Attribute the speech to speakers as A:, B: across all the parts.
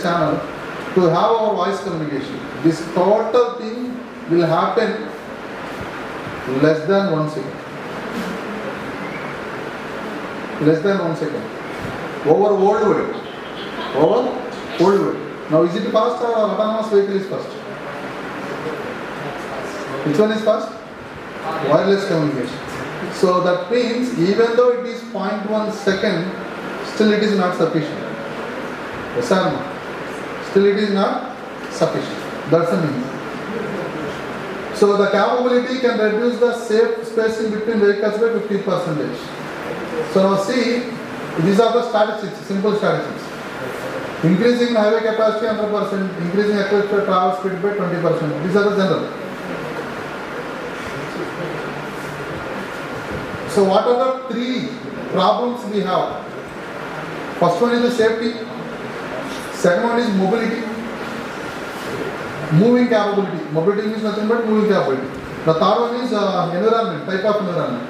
A: channel to have our voice communication. This total thing will happen less than 1 second. Less than 1 second. Over worldwide. Over worldwide. Now is it fast or autonomous vehicle is fast? Which one is fast? Wireless communication. So that means even though it is 0.1 second, still it is not sufficient. Yes or no? Still it is not sufficient. That's the meaning. So the capability can reduce the safe spacing between vehicles by 50%. So now see, these are the statistics, simple statistics. Increasing highway capacity 100%, increasing accepted travel speed by 20%. These are the general. So what are the three problems we have? First one is the safety. Second one is mobility. Moving capability. Mobility means nothing but moving capability. The third one is environment, type of environment.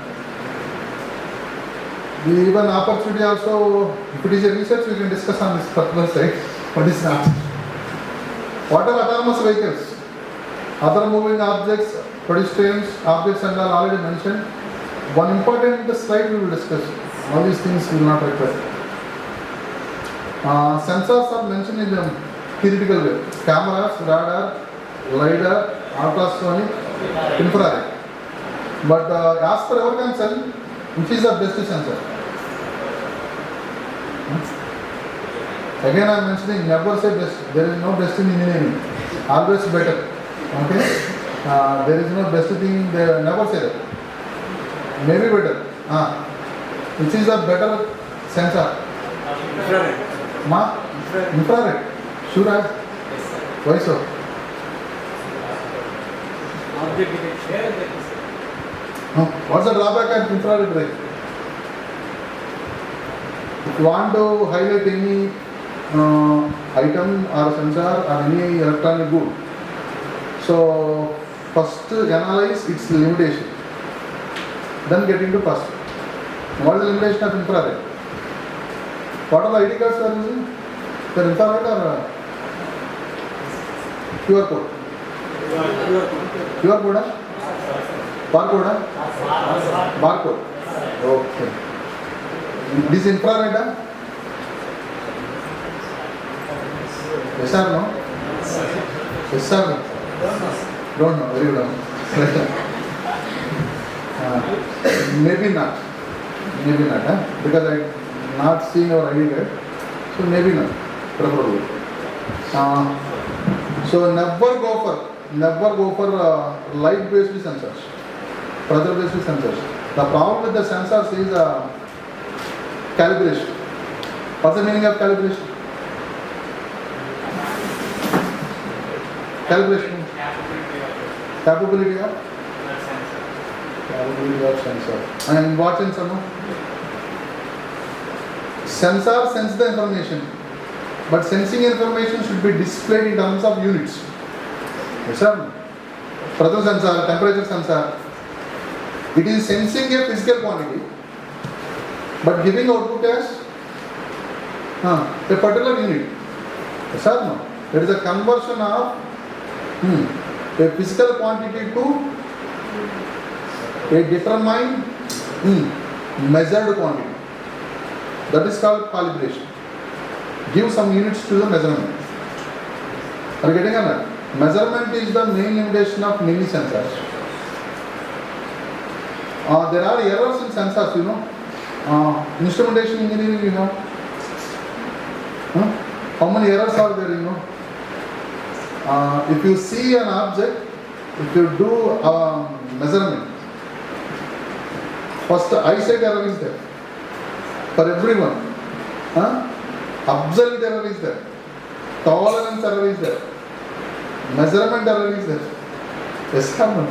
A: We even opportunity also, if it is a research, we can discuss on this particular side, but it's not. What are autonomous vehicles? Other moving objects, pedestrians, objects and all already mentioned. One important slide we will discuss. All these things will not require. Sensors are mentioned in the theoretical way. Cameras, radar, LiDAR, ultrasonic, infrared. But as per our concern, which is the best sensor? Again I am mentioning, never say best. There is no best in engineering. Always better. Okay? There is no best thing, they never say that. Maybe better. Which is the better sensor?
B: Infrared.
A: Infrared. Sure. Yes, why so?
B: Object detection.
A: What's the drawback of infrared ray? If you want to highlight any item or sensor or any electronic good, so first analyze its limitation, then get into first. What is the limitation of infrared? What are the ID cards you are using? The infrared or QR code? QR code? Barcode? Barcode. Okay. This infrared? Yes or no? Yes or no? Don't know. Very well. Maybe not. Maybe not. Because I not seeing our ID card, so maybe not, preferably. So never go for light-based sensors, pressure-based sensors. The problem with the sensors is calibration. What's the meaning of calibration? Calibration. Capability of sensor. And what sensor? No? Sensor sense the information, but sensing information should be displayed in terms of units. Yes, sir. Pressure sensor, temperature sensor. It is sensing a physical quantity, but giving output as a particular unit. Yes, sir. No. There is a conversion of a physical quantity to a determined measured quantity. That is called calibration. Give some units to the measurement. Are you getting that? Measurement is the main limitation of many sensors. There are errors in sensors, you know. Instrumentation engineering, you know. How many errors are there, you know? If you see an object, if you do measurement, first eyesight error is there. For everyone. Absolute error is there. Tolerance error is there. Measurement error is there. Yes or no?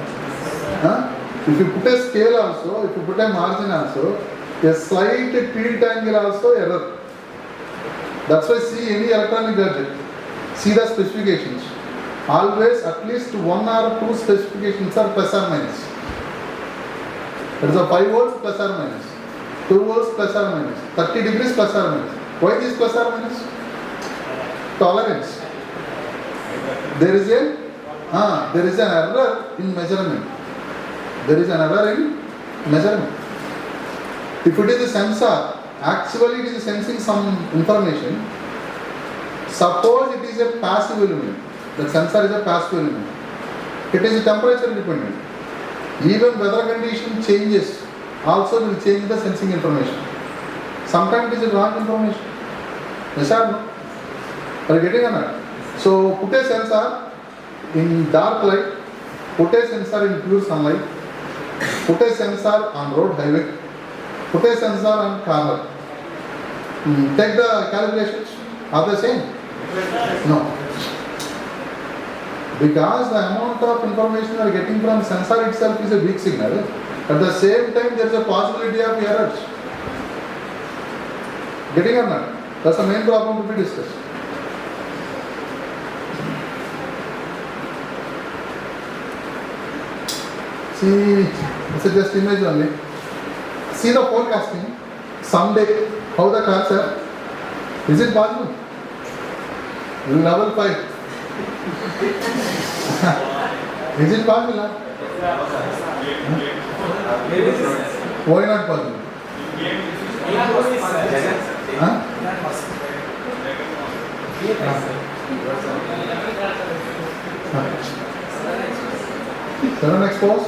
A: If you put a scale also, if you put a margin also, a slight tilt angle also error. That's why see any electronic gadget, see the specifications. Always at least 1 or 2 specifications are plus or minus. That is a 5 volts plus or minus. 2 volts plus or minus, 30 degrees plus or minus. Why this plus or minus? tolerance. There is an error in measurement. There is an error in measurement. If it is a sensor, actually it is sensing some information. Suppose it is a passive element. The sensor is a passive element. It is temperature dependent. Even weather condition changes also will change the sensing information. Sometimes it is wrong information. Yes or no? Are you getting on? So put a sensor in dark light, put a sensor in pure sunlight, put a sensor on road highway, put a sensor on corner. Take the calculations. Are they same? No. Because the amount of information you are getting from sensor itself is a weak signal. At the same time, there is a possibility of errors. Getting or not? That's the main problem to be discussed. See, it's a just image only. See the forecasting. Someday, how the cars are. Is it possible? Level 5. Is it possible? Why not possible? Huh? Sudden expose.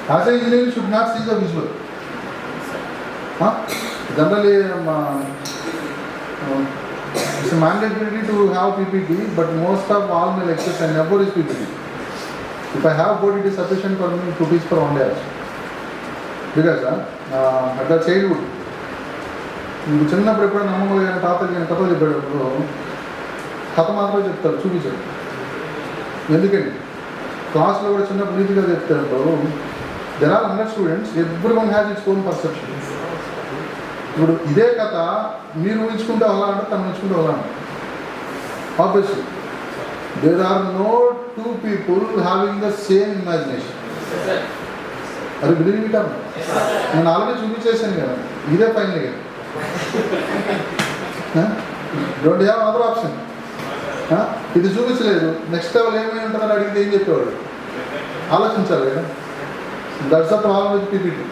A: As an engineer, you should not see the visual. Generally, it's mandatory to have PPT, but most of all my lectures I never use PPT. If I have board, it is sufficient for me to teach for 1 day. Because at the childhood, మీకు చిన్నప్పుడు ఎప్పుడైనా అమ్మమ్మలు కానీ తాతలు కానీ కథలు చెప్పేటప్పుడు కథ మాత్రం చెప్తారు, చూపించారు. ఎందుకండి క్లాస్లో కూడా చిన్నప్పుడు నీతిగా చెప్తారు. There are 100 students, every one has its own perception. ఇప్పుడు ఇదే కథ మీరు ఊహించుకుంటే అలా అంటే తను ఊహించుకుంటే అలా అంటే obviously there are no 2 people having the same imagination. అది బిలీవ్ ఇట్ అన్న, నేను ఆల్రెడీ చూపించేసాను కదా, ఇదే ఫైనల్ కదా. Don't have other option. ఇది చూపించలేదు, నెక్స్ట్ లెవెల్ ఏమై ఉంటుందని అడిగితే ఏం చెప్పేవాడు? ఆలోచించాలి కదా. That's the problem with PPT.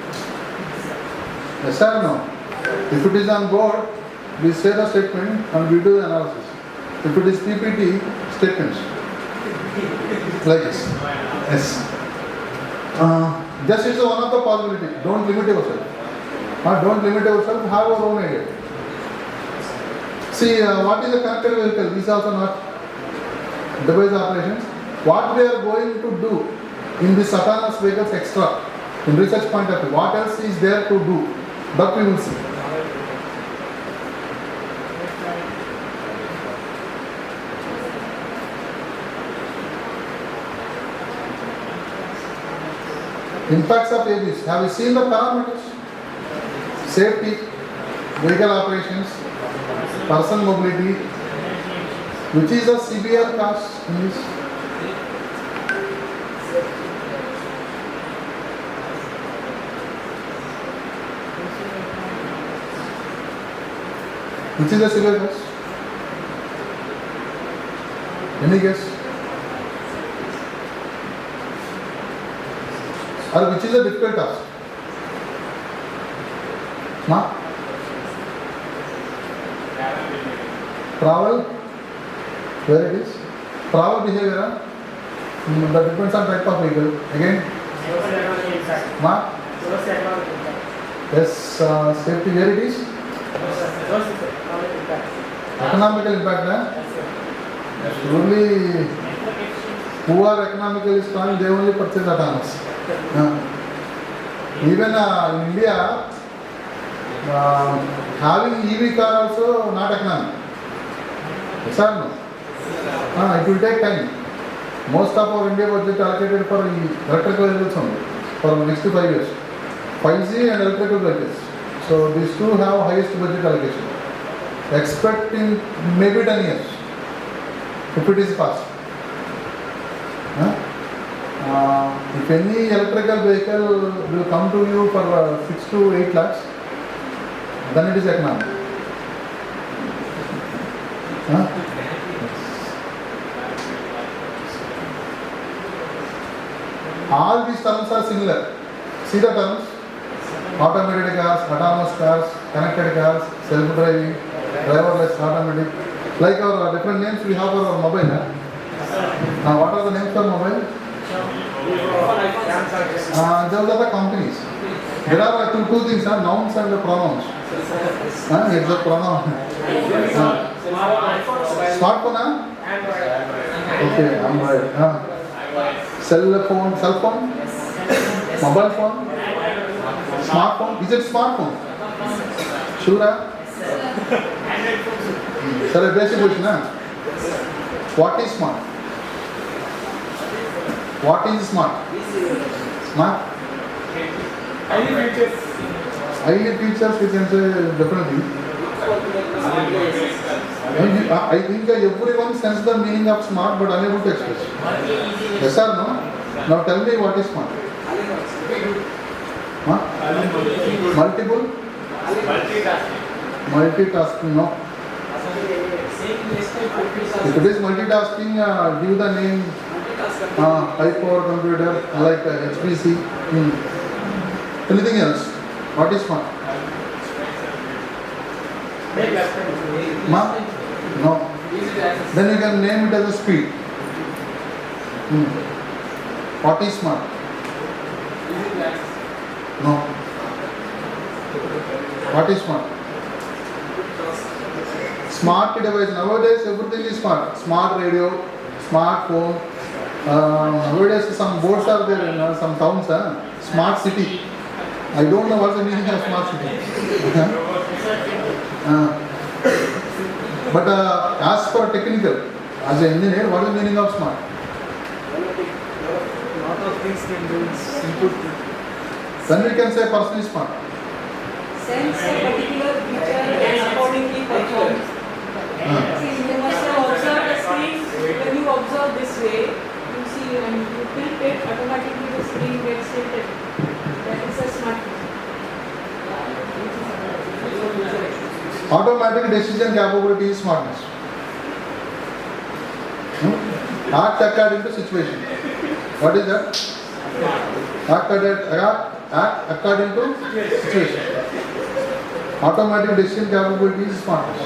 A: Yes or no? If it is on board, we say the statement and we do the analysis. If it is PPT, statements like this. Yes. Just it's one of the possibility. Don't limit yourself. Don't limit yourself. Have your own idea. See, what is a connected vehicle? These are also not device operations. What we are going to do in this autonomous vehicles extra, in research point of view, what else is there to do? That we will see. Impacts of ABS. Have you seen the parameters? Safety, vehicle operations, person mobility, which is a severe cost in this? Which is the severe cost? Any guess? Or which is the difficult task? Ma? Travel? Where it is? Travel behavior? That depends on type of vehicle. Again? Ma? Yes, safety, where it is? Economical impact, surely who are economically strong, they only purchase autonomous. Even in India, having EV car also not economic. Yes or no? It will take time. Most of our India budget allocated for electrical vehicles only for the next 5 years. 5G and electrical vehicles. So these two have highest budget allocation. Expecting maybe 10 years if it is fast. If any electrical vehicle will come to you for 6 to 8 lakhs, then it is economic. Huh? All these terms are similar. See the terms? Automated cars, autonomous cars, connected cars, self-driving, driverless, automatic. Like our different names we have for our mobile. What are the names for mobile? Those are the companies. There are two things, nouns and pronouns. It's a pronoun. Smartphone? Okay, Android. Cell phone? Mobile phone? Smartphone? Is it smartphone? Sure? Sir, a basic question. What is smart? What is smart? Smart? Highly features, we can say definitely. I think everyone senses the meaning of smart but unable to express. Yes or no? Now tell me what is smart? Huh? Multiple? Multitasking, no. If it is multitasking, give the name high power computer like HPC. Anything else? What is smart? No. Then you can name it as a speed. What is smart? No. What is smart? Smart device. Nowadays everything is smart. Smart radio, smartphone. Nowadays some boards are there in some towns. Smart city. I don't know what's the meaning of smart city. But as for technical, as an engineer, what is the meaning of smart?
B: Lot of things can do input.
A: Then we can say person is smart.
C: Sense a particular feature and accordingly perform. See, you must have observed the screen. When you observe this way, you see and you tilt it, automatically the screen gets tilted. That is a smart feature.
A: Automatic decision capability is smartness. Act according to situation. What is that? Act according to situation. Automatic decision capability is smartness.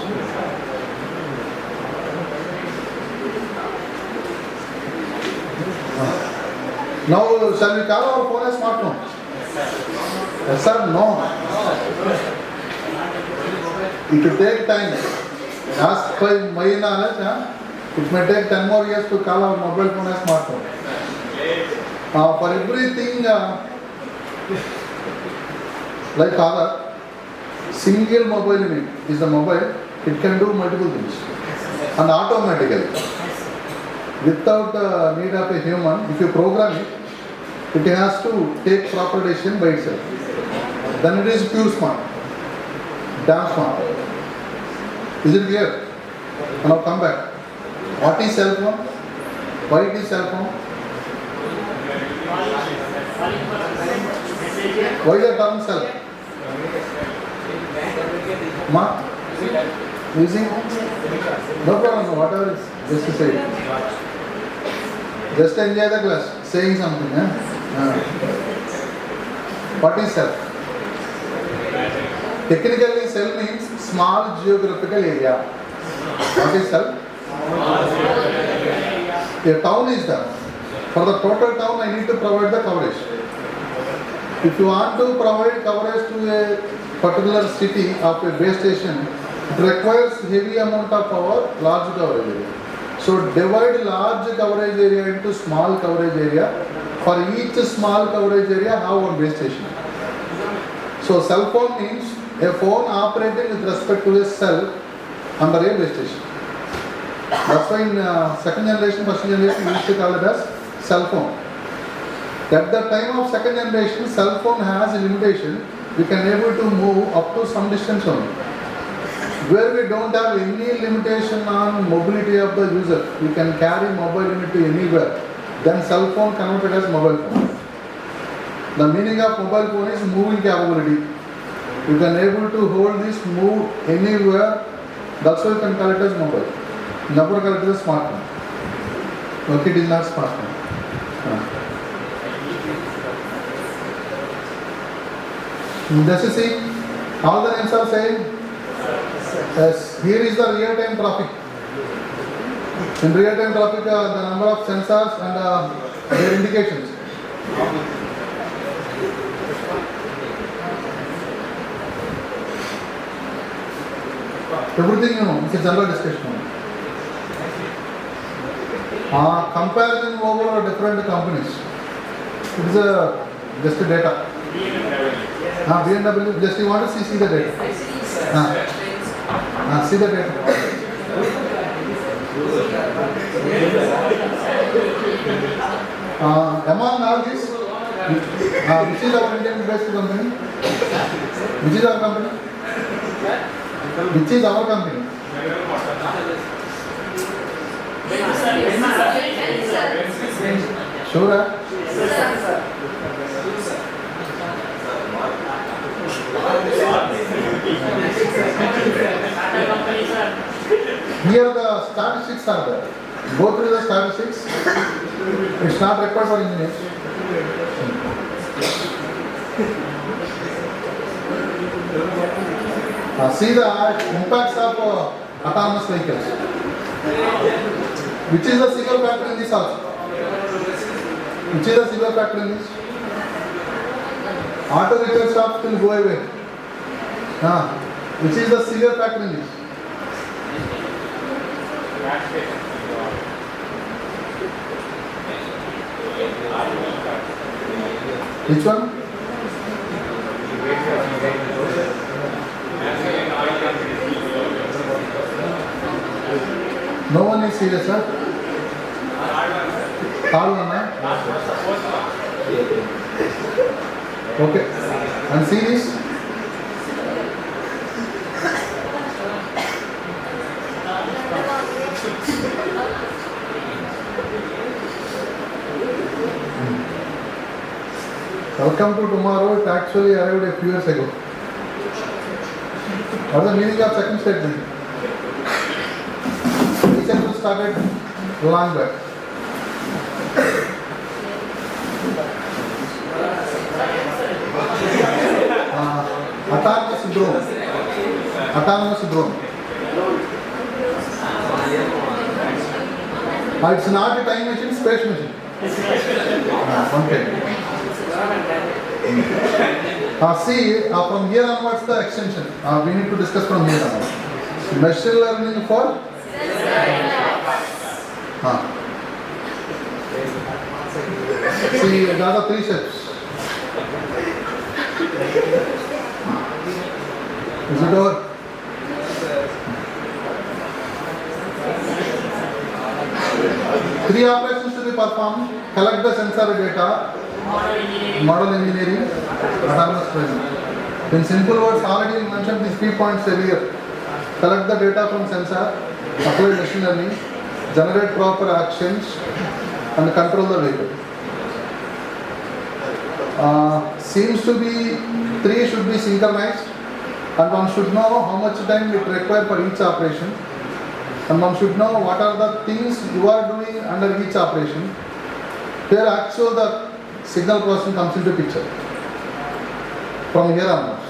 A: Now, shall we call our phone a smartphone? Yes or no? It will take time. As by my knowledge, it may take 10 more years to call our mobile phone a smartphone. For everything, like Aadhaar, single mobile unit is the mobile, it can do multiple things. And automatically, without the need of a human, if you program it, it has to take proper decision by itself. Then it is pure smart. Damn smart. Is it clear? Now come back. What is cell phone? Why it is cell phone? Why the term cell? Ma? Using? No problem, whatever is. Just to say it. Just enjoy the class. Saying something. What is cell? Technically, cell means small geographical area. What is cell? A town is there. For the total town, I need to provide the coverage. If you want to provide coverage to a particular city of a base station, it requires heavy amount of power, large coverage area. So divide large coverage area into small coverage area. For each small coverage area, have one base station. So cell phone means a phone operating with respect to a cell under a base station. That's why in second generation, first generation, we used to call it as cell phone. At the time of second generation, cell phone has a limitation. We can able to move up to some distance only. Where we don't have any limitation on mobility of the user, we can carry mobile unit to anywhere. Then cell phone converted as mobile phone. The meaning of mobile phone is moving capability. You can able to hold this, move anywhere. That's why you can call it as mobile. Laboratory it is a smartphone. Okay, it is not smartphone. Does you see? All the names are same. Yes. Here is the real-time traffic. In real-time traffic, the number of sensors and their indications. Everything you know, it's a general discussion. Comparison over different companies. It is just a data. BMW, just you want to see the data. See the data. Among all this, which is our Indian based company? Which is our company? Which is our company? Sure. Here the statistics are there. Go through the statistics. It's not required for engineers. See the impacts of autonomous vehicles. Which is the single factor in this also? Which is the single factor in this? Auto repair shops will go away. Which is the single factor in this? Which one? No one is serious, sir. Third one, huh? Okay. And see this? Welcome to tomorrow. It actually arrived a few years ago. What's the meaning of second statement? Research started long back. Autonomous drone. Autonomous drone. It's not a time machine, space machine. Okay. See, from here onwards the extension. We need to discuss from here onwards. Machine learning for? See, there are 3 steps. Is it over? Three operations to be performed: collect the sensor data, model engineering, autonomous driving. In simple words, already mentioned these 3 points earlier. Collect the data from sensor, apply machine learning, generate proper actions, and control the vehicle. Seems to be 3 should be synchronized, and one should know how much time it requires for each operation, and one should know what are the things you are doing under each operation. Here actually the signal processing comes into picture from here onwards.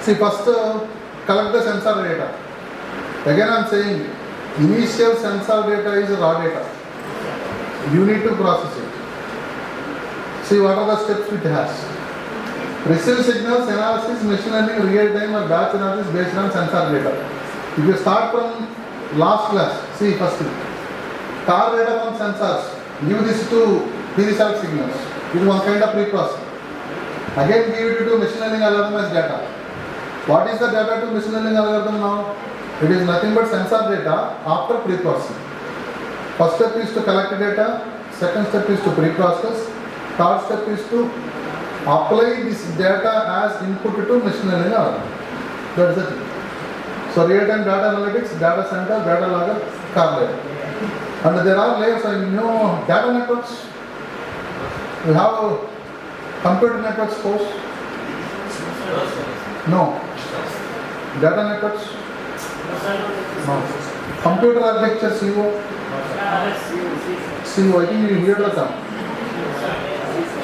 A: See, first collect the sensor data. Again I am saying, initial sensor data is raw data. You need to process it. See what are the steps it has. Receive signals, analysis, machine learning, real time or batch analysis based on sensor data. If you start from last class, see first thing. Car data from sensors, give this to pre-resolved signals. This is one kind of pre-processing. Again give it to machine learning algorithm as data. What is the data to machine learning algorithm now? It is nothing but sensor data after pre-processing. First step is to collect data, second step is to pre-process, third step is to apply this data as input to machine learning algorithm. That is the thing. So real-time data analytics, data center, data logger, car data. And there are layers of data networks. We have a computer networks course. No. Data networks. No. Computer architecture CO. CO, I think you hear the term.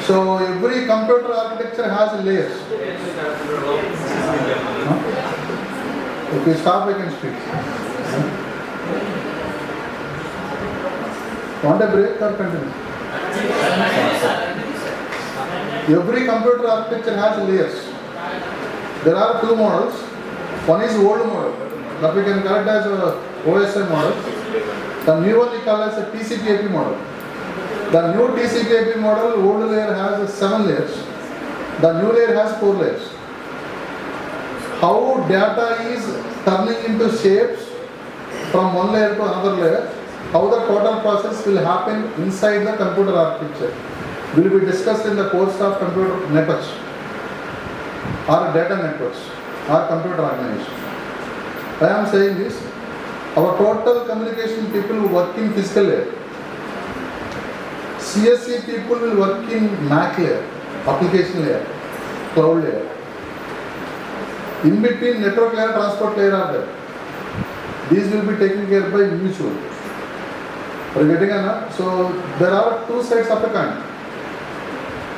A: So every computer architecture has layers. Huh? If you stop, I can speak. Want a break or continue? Every computer architecture has layers. There are two models. One is old model that we can call it as a OSI model. The new one we call as a TCP/IP model. The new TCP/IP model, old layer has 7 layers. The new layer has 4 layers. How data is turning into shapes from one layer to another layer, how the total process will happen inside the computer architecture will be discussed in the course of computer networks or data networks or computer organization. I am saying this, our total communication people who work in physical layer, CSC people will work in MAC layer, application layer, cloud layer. In between network layer, transport layer are there. These will be taken care by mutual. Are you getting it? So there are two sides of the coin.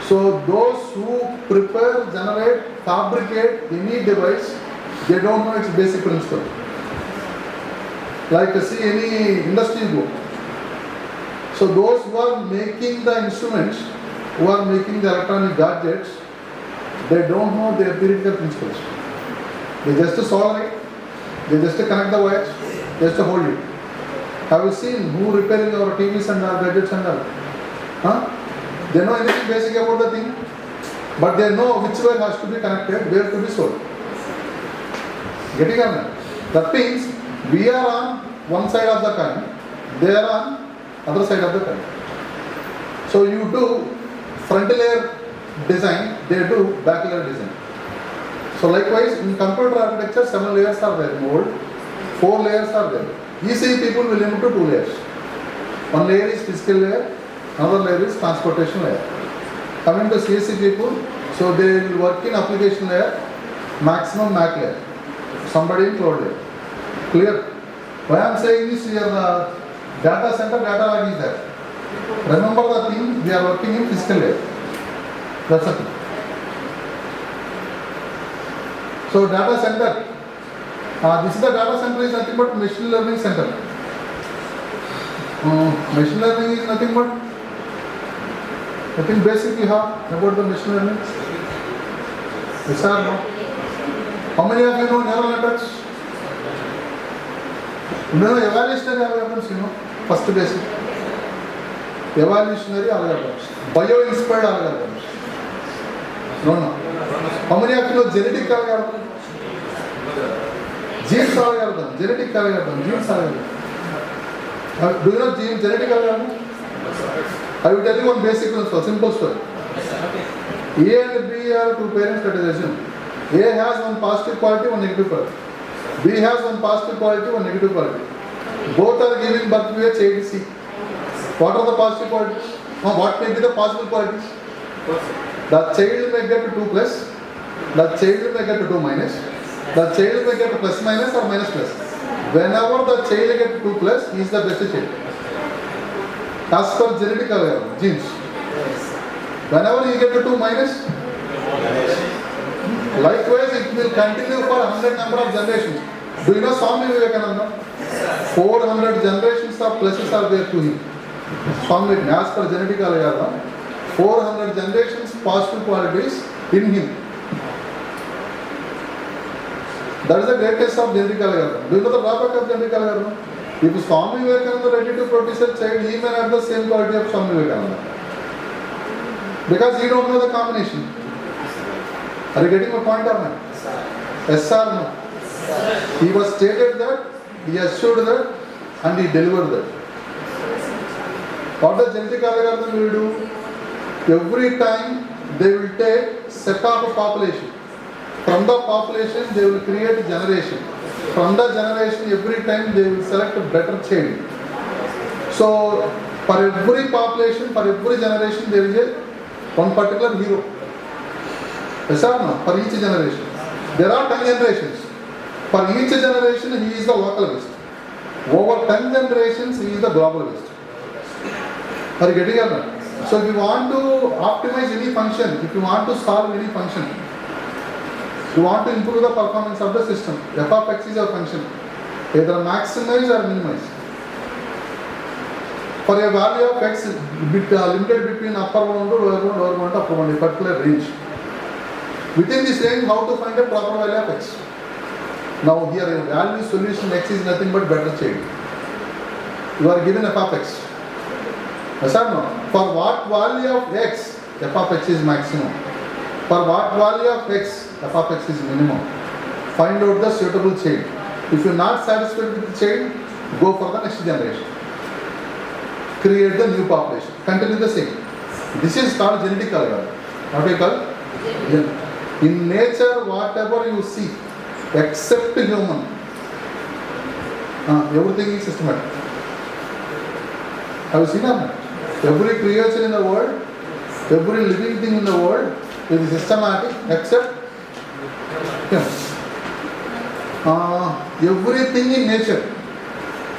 A: So those who prepare, generate, fabricate any device, they don't know its basic principle. Like see any industry book. So those who are making the instruments, who are making the electronic gadgets, they don't know their theoretical principles. They just solder it, they just connect the wires, just hold it. Have you seen who repairing our TVs and our gadgets and all? Huh? They know anything basic about the thing, but they know which wire has to be connected, where to be sold. Getting on? That means we are on one side of the coin, they are on other side of the coin. So you do front layer design, they do back layer design. So likewise in computer architecture 7 layers are there, in old 4 layers are there. ECE people will limit to 2 layers. One layer is physical layer, another layer is transportation layer. Coming to CSC people, so they will work in application layer, maximum MAC layer, somebody in cloud layer. Clear? Why I am saying this here, the data center data log is there. Remember the thing, we are working in physical layer. That's the thing. So data center, this is the data center is nothing but machine learning center. Machine learning is nothing but, I think basic you have about the machine learning. Yes or no? How many of you know neural networks? You know evolutionary algorithms, you know, first basic. Evolutionary algorithms, bio-inspired algorithms. No. How many of you know genetic algorithm? Genes algorithm, genetic algorithm, genes algorithm. Do you know genetic algorithm? I will tell you one basic principle, simple story. A and B are two parents, let us assume. A has one positive quality, one negative quality. B has one positive quality, one negative quality. Both are giving birth to a child C. What are the positive qualities? What may be the possible qualities? The child may get 2 plus, the child may get 2 minus, the child may get plus minus or minus plus. Whenever the child gets 2 plus, he is the best child. As per genetic algorithm, genes. Whenever he gets 2 minus, likewise it will continue for 100 number of generations. Do you know Swami Vivekananda? 400 generations of pluses are there to him. Swami Vivekananda, as per genetic algorithm, 400 generations positive qualities in him. That is the greatness of genetic algorithm. Do you know the drawback of genetic algorithm? If Swami Vivekananda ready to produce a child, he may have the same quality of Swami Vivekananda. Because he don't know the combination. Are you getting my point or not? Yes or no? He was stated that, he assured that, and he delivered that. What the genetic algorithm will do? Every time they will take set of a population. From the population they will create generation. From the generation every time they will select a better child. So for every population, for every generation there is a one particular hero. Yes or no? For each generation. There are 10 generations. For each generation, he is the localist. Over 10 generations, he is the globalist. Are you getting it? So if you want to optimize any function, if you want to solve any function, you want to improve the performance of the system, f of x is a function. Either maximize or minimize. For a value of x limited between upper bound to lower bound, upper bound, a particular range. Within this range, how to find a proper value of x? Now here a value solution x is nothing but better chain. You are given f of x. Yes or no? For what value of x, f of x is maximum. For what value of x, f of x is minimum. Find out the suitable chain. If you are not satisfied with the chain, go for the next generation. Create the new population. Continue the same. This is called genetic algorithm. What do you call? In nature, whatever you see, except human, everything is systematic. Have you seen that? Every creature in the world, every living thing in the world is systematic except humans. Everything in nature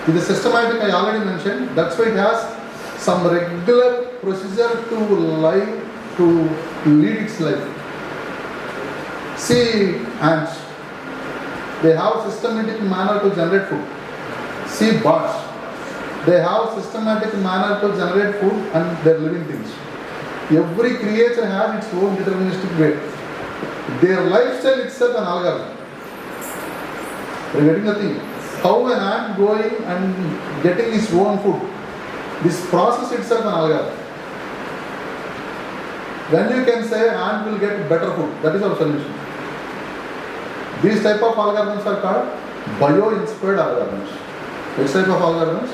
A: is systematic, I already mentioned. That's why it has some regular procedure to lead its life. See ants. They have systematic manner to generate food. See birds. They have systematic manner to generate food and their living things. Every creature has its own deterministic way. Their lifestyle itself an algorithm. You are getting the thing? How an ant going and getting his own food. This process itself an algorithm. Then you can say ant will get better food. That is our solution. These type of algorithms are called bio-inspired algorithms. Which type of algorithms?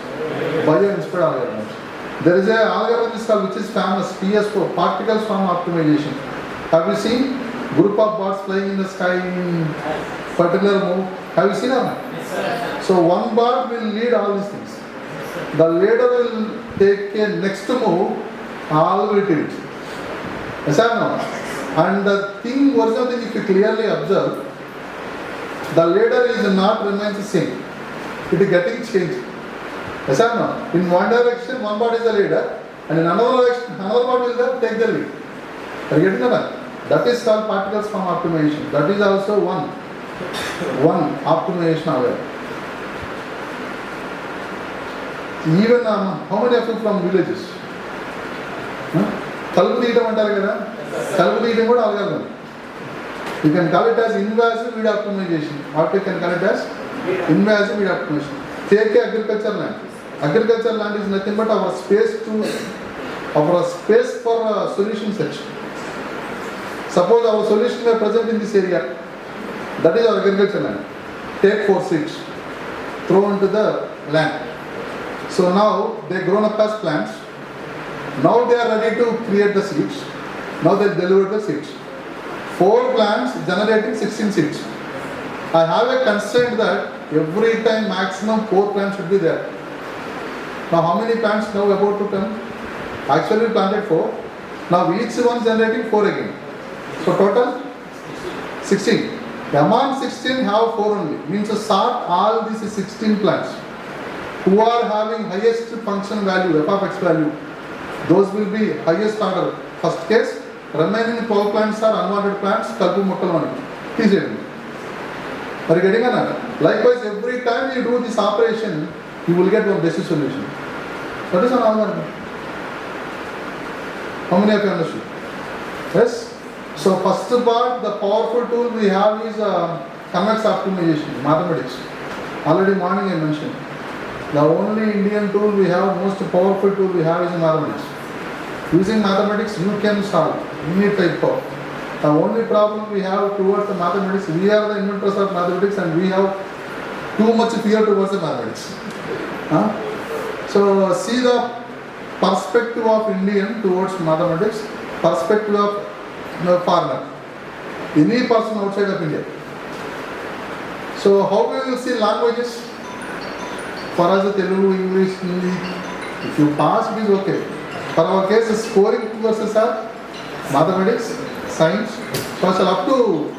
A: Bio-inspired algorithms. There is an algorithm which is famous, PS4, particles form optimization. Have you seen group of birds flying in the sky in particular move? Have you seen that? Yes, so one bird will lead all these things. The leader will take a next move, all will tilt. Yes or no? And the thing, original thing, if you clearly observe, the leader is not remains the same. It is getting changed. Yes or no? In one direction, one bird is the leader, and in another direction, another bird will take the lead. Are you getting that? That is called particles form optimization. That is also one optimization algorithm. Even how many of you from villages? Kalbu Deetam antaru kada? Kalbu Deetam kuda algorithm. You can call it as invasive weed optimization. What you can call it as? Invasive weed optimization. Take agriculture land. Agriculture land is nothing but our space for solution search. Suppose our solution are present in this area. That is our agriculture land. Take 4 seeds. Throw into the land. So now they grown up as plants. Now they are ready to create the seeds. Now they deliver the seeds. 4 plants generating 16 seeds. I have a constraint that every time maximum 4 plants should be there. Now how many plants now about to come? Actually we planted 4. Now each one generating 4 again. So total 16. Among 16 have 4 only. Means to sort all these 16 plants who are having highest function value, f of x value. Those will be highest order. First case, remaining 12 plants are unwanted plants. Kalpu mokkalu ani. Are you getting it? Likewise, every time you do this operation, you will get one basic solution. That is an algorithm. How many of you understood? Yes? So first part, the powerful tool we have is convex optimization, mathematics. Already morning I mentioned. The only Indian tool we have, most powerful tool we have is mathematics. Using mathematics, you can solve any type of. The only problem we have towards the mathematics, we are the inventors of mathematics and we have too much fear towards the mathematics. So see the perspective of Indian towards mathematics, perspective of foreigner, any person outside of India. So how we will see languages? For us, Telugu, English, Hindi, if you pass, it is okay. For our case, scoring courses are mathematics, science, social up to